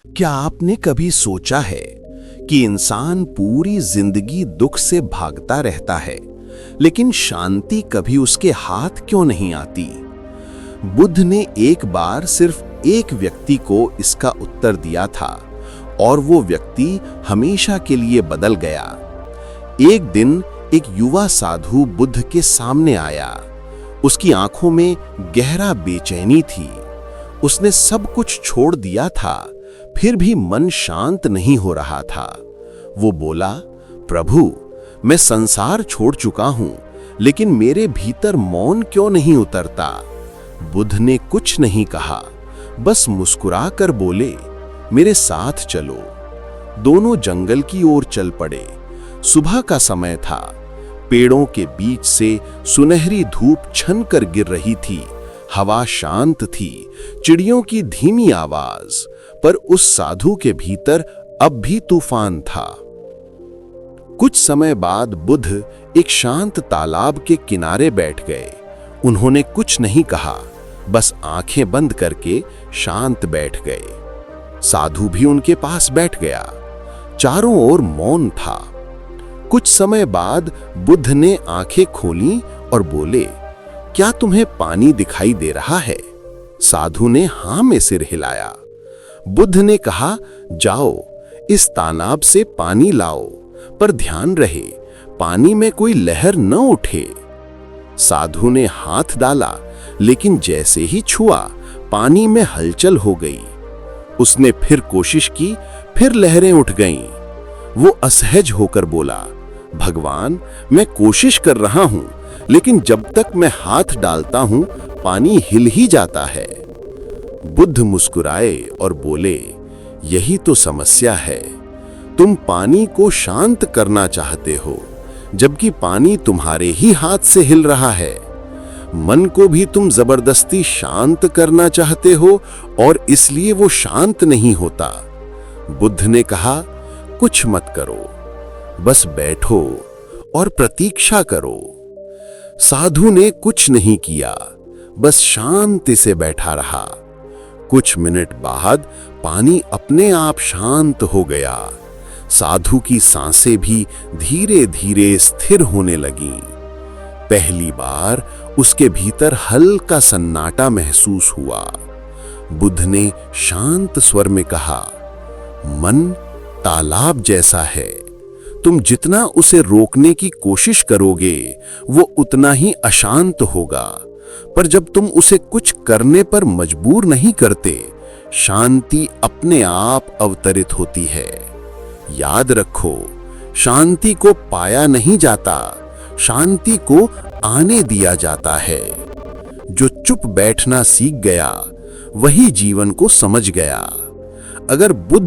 क्या आपने कभी सोचा है कि इंसान पूरी जिंदगी दुख से भागता रहता है, लेकिन शांति कभी उसके हाथ क्यों नहीं आती? बुद्ध ने एक बार सिर्फ एक व्यक्ति को इसका उत्तर दिया था और वो व्यक्ति हमेशा के लिए बदल गया। एक दिन एक युवा साधु बुद्ध के सामने आया। उसकी आंखों में गहरा बेचैनी थी। उसने सब कुछ छोड़ दिया था, फिर भी मन शांत नहीं हो रहा था। वो बोला, प्रभु, मैं संसार छोड़ चुका हूं, लेकिन मेरे भीतर मौन क्यों नहीं उतरता? बुद्ध ने कुछ नहीं कहा, बस मुस्कुरा कर बोले, मेरे साथ चलो। दोनों जंगल की ओर चल पड़े। सुबह का समय था। पेड़ों के बीच से सुनहरी धूप छन कर गिर रही थी। हवा शांत थी, चिड़ियों की धीमी आवाज, पर उस साधु के भीतर अब भी तूफान था। कुछ समय बाद बुद्ध एक शांत तालाब के किनारे बैठ गए। उन्होंने कुछ नहीं कहा, बस आंखें बंद करके शांत बैठ गए। साधु भी उनके पास बैठ गया। चारों ओर मौन था। कुछ समय बाद बुद्ध ने आंखें खोलीं और बोले, क्या तुम्हें पानी दिखाई दे रहा है? साधु ने हां में सिर हिलाया। बुद्ध ने कहा, जाओ, इस तालाब से पानी लाओ, पर ध्यान रहे पानी में कोई लहर न उठे। साधु ने हाथ डाला, लेकिन जैसे ही छुआ, पानी में हलचल हो गई। उसने फिर कोशिश की, फिर लहरें उठ गईं। वो असहज होकर बोला, भगवान, मैं कोशिश कर रहा हूं, लेकिन जब तक मैं हाथ डालता हूं, पानी हिल ही जाता है। बुद्ध मुस्कुराए और बोले, यही तो समस्या है। तुम पानी को शांत करना चाहते हो, जबकि पानी तुम्हारे ही हाथ से हिल रहा है। मन को भी तुम जबरदस्ती शांत करना चाहते हो और इसलिए वो शांत नहीं होता। बुद्ध ने कहा, कुछ मत करो, बस बैठो और प्रतीक्षा करो। साधु ने कुछ नहीं किया, बस शांति से बैठा रहा। कुछ मिनट बाद पानी अपने आप शांत हो गया। साधु की सांसें भी धीरे धीरे स्थिर होने लगीं। पहली बार उसके भीतर हल्का सन्नाटा महसूस हुआ। बुद्ध ने शांत स्वर में कहा, मन तालाब जैसा है। तुम जितना उसे रोकने की कोशिश करोगे, वो उतना ही अशांत होगा। पर जब तुम उसे कुछ करने पर मजबूर नहीं करते, शांति अपने आप अवतरित होती है। याद रखो, शांति को पाया नहीं जाता, शांति को आने दिया जाता है। जो चुप बैठना सीख गया, वही जीवन को समझ गया। अगर बुद्ध